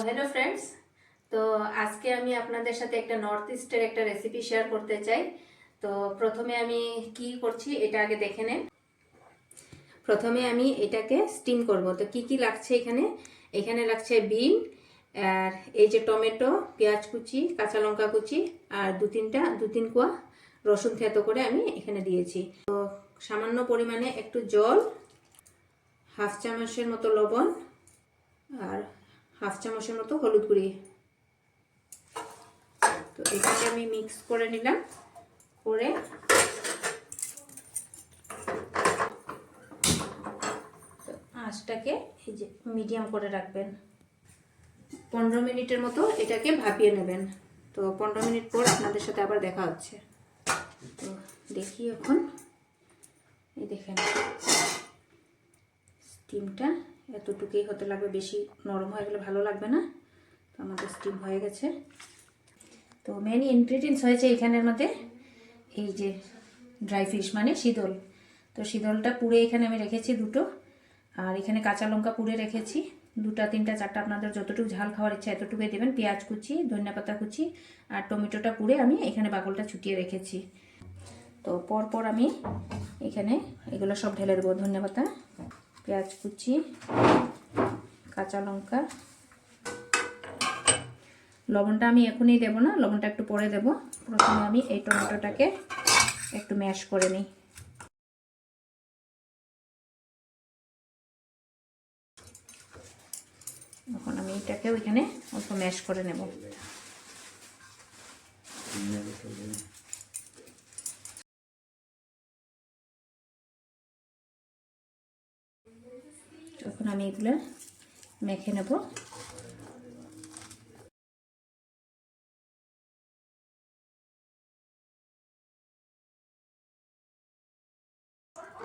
Hello friends. তো আজকে আমি আপনাদের সাথে একটা নর্থ ইস্টের একটা রেসিপি শেয়ার করতে চাই। তো প্রথমে আমি কি করছি এটা আগে দেখে নেন। প্রথমে আমি এটাকে স্টিম করব। তো কি কি লাগছে এখানে? এখানে লাগছে বিন, আর এই যে টমেটো, পেঁয়াজ কুচি, কাঁচা লঙ্কা কুচি, আর দু তিন কোয়া রসুন থেতো করে আমি এখানে দিয়েছি। তো সামান্য পরিমাণে একটু জল, হাফ চামচের মতো লবণ, আর হাফ চামচের মতো হলুদ গুঁড়ি। তো এটাকে আমি মিক্স করে নিলাম। করে আঁচটাকে এই যে মিডিয়াম করে রাখবেন। 15 মিনিটের মতো এটাকে ভাপিয়ে নেবেন। তো 15 মিনিট পর আপনাদের সাথে আবার দেখা হচ্ছে। তো দেখি এখন, এই দেখেন স্টিমটা এতটুকুই হতে লাগবে, বেশি নরম হয়ে গেলে ভালো লাগবে না। তো আমাদের স্টিম হয়ে গেছে। তো মেন ইনগ্রিডিয়েন্টস হয়েছে এখানের মধ্যে এই যে ড্রাই ফিশ মানে শীতল। তো শীতলটা পুড়ে এখানে আমি রেখেছি দুটো, আর এখানে কাঁচা লঙ্কা পুড়ে রেখেছি দুটা, তিনটা, চারটা, আপনাদের যতটুকু ঝাল খাওয়ার ইচ্ছা এতটুকুই দেবেন। পেঁয়াজ কুচি, ধনিয়া পাতা কুচি, আর টমেটোটা পুড়ে আমি এখানে বাকলটা ছুটিয়ে রেখেছি। তো পরপর আমি এখানে এগুলো সব ঢেলে দেবো। ধনিয়া পাতা, পেঁয়াজ কুচি, কাঁচা লঙ্কা। লবণটা আমি এখনই দেবো না, লবণটা একটু পরে দেব। প্রথমে আমি এই টমেটোটাকে একটু ম্যাশ করে নিই। এখন আমি এটাকেও এখানে অল্প ম্যাশ করে নেব। এখন আমি এগুলো মেখে নেব।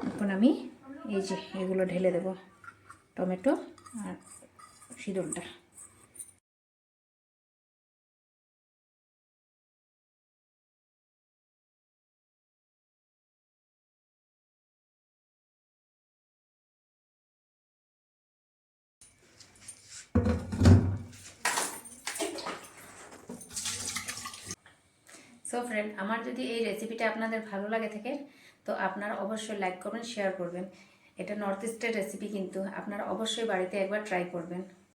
এখন আমি এই যে এগুলো ঢেলে দেব, টমেটো আর শীতলটা। সো ফ্রেন্ড, আমার যদি এই রেসিপিটা আপনাদের ভালো লাগে থাকে তো আপনারা অবশ্যই লাইক করবেন, শেয়ার করবেন। এটা নর্থ ইস্টের রেসিপি, কিন্তু আপনারা অবশ্যই বাড়িতে একবার ট্রাই করবেন।